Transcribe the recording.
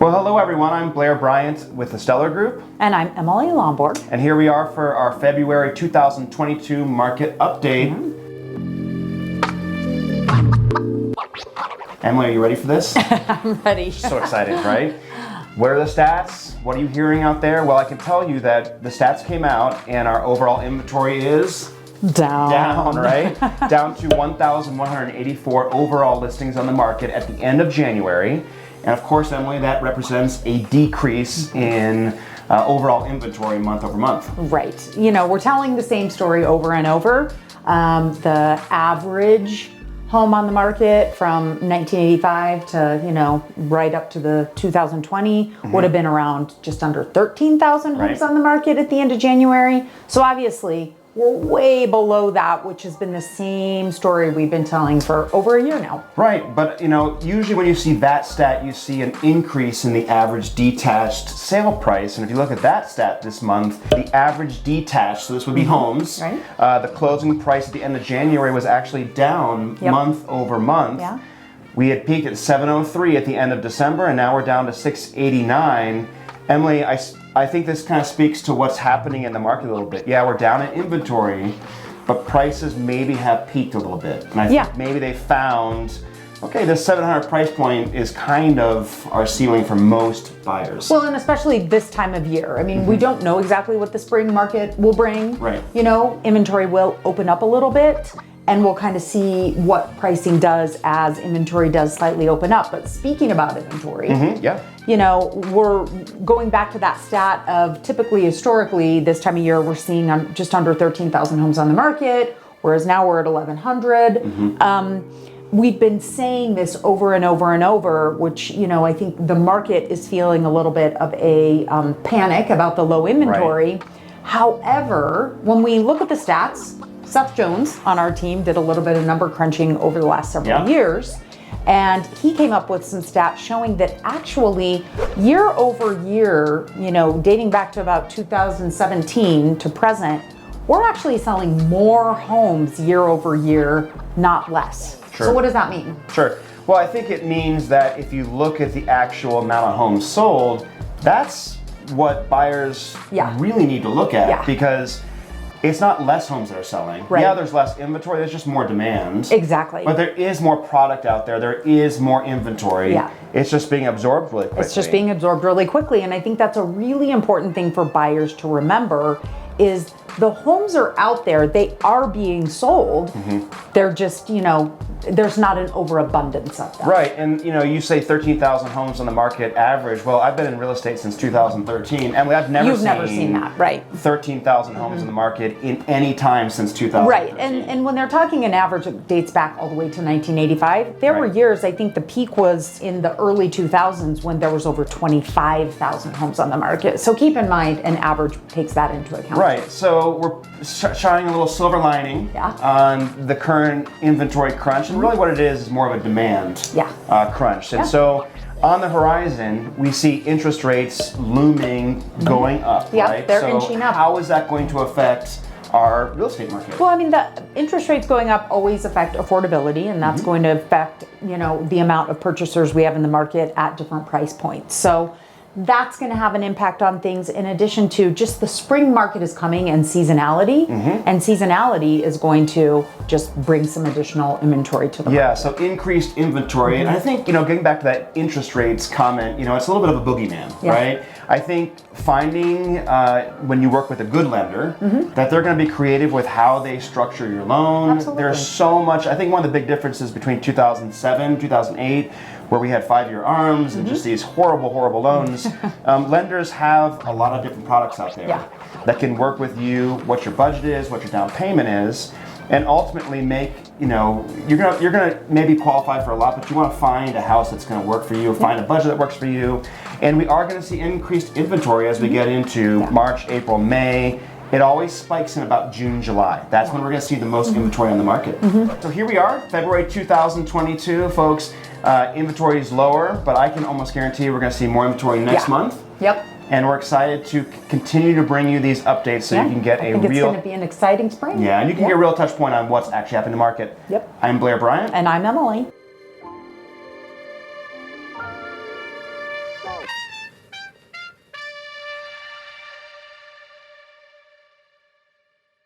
Well, hello everyone. I'm Blair Bryant with the Steller Group. And I'm Emily Lomborg. And here we are for our February 2022 market update. Emily, are you ready for this? I'm ready. So excited, right? What are the stats? What are you hearing out there? Well, I can tell you that the stats came out and our overall inventory is down, right? Down to 1,184 overall listings on the market at the end of January. And of course, Emily, that represents a decrease in overall inventory month over month. Right. You know, we're telling the same story over and over. The average home on the market from 1985 to, right up to the 2020 would have been around just under 13,000 homes on the market at the end of January. So obviously, we're way below that, which has been the same story we've been telling for over a year now. Right, but usually when you see that stat, you see an increase in the average detached sale price. And if you look at that stat this month, the average detached, so this would be homes, the closing price at the end of January was actually down month over month. Yeah. We had peaked at 703 at the end of December, and now we're down to 689. Emily, I think this kind of speaks to what's happening in the market a little bit. Yeah, we're down in inventory, but prices maybe have peaked a little bit. And I think maybe they found, okay, this 700 price point is kind of our ceiling for most buyers. Well, and especially this time of year. I mean, we don't know exactly what the spring market will bring. Right. Inventory will open up a little bit, and we'll kind of see what pricing does as inventory does slightly open up. But speaking about inventory, we're going back to that stat of typically, historically, this time of year, we're seeing just under 13,000 homes on the market, whereas now we're at 1,100. We've been saying this over and over and over, which, I think the market is feeling a little bit of a panic about the low inventory. Right. However, when we look at the stats, Seth Jones on our team did a little bit of number crunching over the last several years, and he came up with some stats showing that actually year over year, dating back to about 2017 to present, we're actually selling more homes year over year, not less. Sure. So what does that mean? Sure. Well, I think it means that if you look at the actual amount of homes sold, that's what buyers really need to look at, because it's not less homes that are selling. Right. Yeah, there's less inventory, there's just more demand. Exactly. But there is more product out there, there is more inventory. Yeah. It's just being absorbed really quickly. It's just being absorbed really quickly, and I think that's a really important thing for buyers to remember is the homes are out there, they are being sold, they're just, there's not an overabundance of them. Right, and you say 13,000 homes on the market average. Well, I've been in real estate since 2013, and I've never seen that, right? 13,000 homes in the market in any time since 2013. Right, and when they're talking an average, it dates back all the way to 1985. There were years, I think the peak was in the early 2000s when there was over 25,000 homes on the market. So keep in mind, an average takes that into account. Right, so we're shining a little silver lining on the current inventory crunch. And really what it is more of a demand crunch. And so on the horizon, we see interest rates looming, going up, right? They're inching up. How is that going to affect our real estate market? Well, I mean, the interest rates going up always affect affordability, and that's going to affect, the amount of purchasers we have in the market at different price points. So that's going to have an impact on things in addition to just the spring market is coming and seasonality. And seasonality is going to just bring some additional inventory to the market. Yeah, so increased inventory. And I think, getting back to that interest rates comment, it's a little bit of a boogeyman, right? I think finding, when you work with a good lender, that they're going to be creative with how they structure your loan. Absolutely. There's so much. I think one of the big differences between 2007, 2008, where we had 5-year ARMs and just these horrible, horrible loans, lenders have a lot of different products out there that can work with you, what your budget is, what your down payment is, and ultimately make, you're gonna maybe qualify for a lot, but you want to find a house that's going to work for you, find a budget that works for you, and we are going to see increased inventory as we get into March, April, May. It always spikes in about June, July. That's when we're going to see the most inventory on the market. So here we are, February 2022, folks. Inventory is lower, but I can almost guarantee we're going to see more inventory next month. Yep. And we're excited to continue to bring you these updates so you can get I think it's going to be an exciting spring. Yeah, and you can get a real touch point on what's actually happening in the market. Yep. I'm Blair Bryant. And I'm Emily.